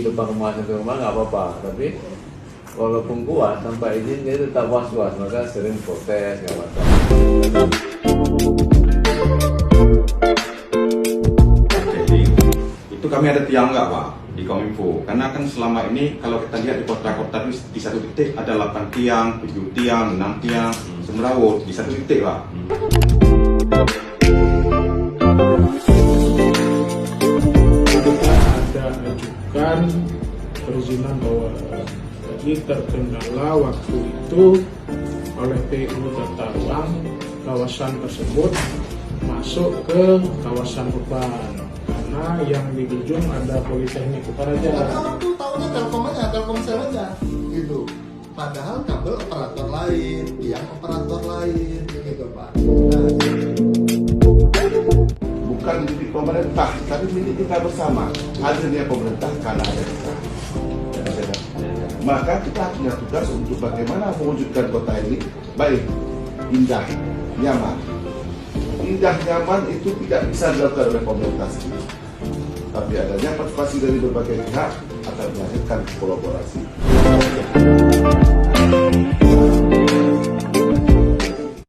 di depan rumah satu rumah nggak apa-apa, tapi walaupun kuat tanpa izin dia tetap was-was, maka sering protes nggak macam. Jadi itu kami ada tiang nggak Pak di Kominfo? Karena kan selama ini kalau kita lihat di kota-kota di satu titik ada 8 tiang, 7 tiang, 6 tiang, semeraut di satu titik Pak. Ada ajukan perizinan bahwa jadi terkendala waktu itu oleh PU Tata Ruang kawasan tersebut masuk ke kawasan beban karena yang di ujung ada Politeknik Utaraja. Karena orang tuh tahunya Telkomsel aja gitu. Padahal kabel operator lain, tiang operator lain gitu Pak. Nah, bukan milik pemerintah, tapi milik kita bersama. Hadirnya pemerintah karena ada kita. Maka kita punya tugas untuk bagaimana mewujudkan kota ini baik, indah, nyaman. Indah, nyaman itu tidak bisa dilakukan oleh pemerintah sendiri. Tapi adanya partisipasi dari berbagai pihak akan melahirkan kolaborasi.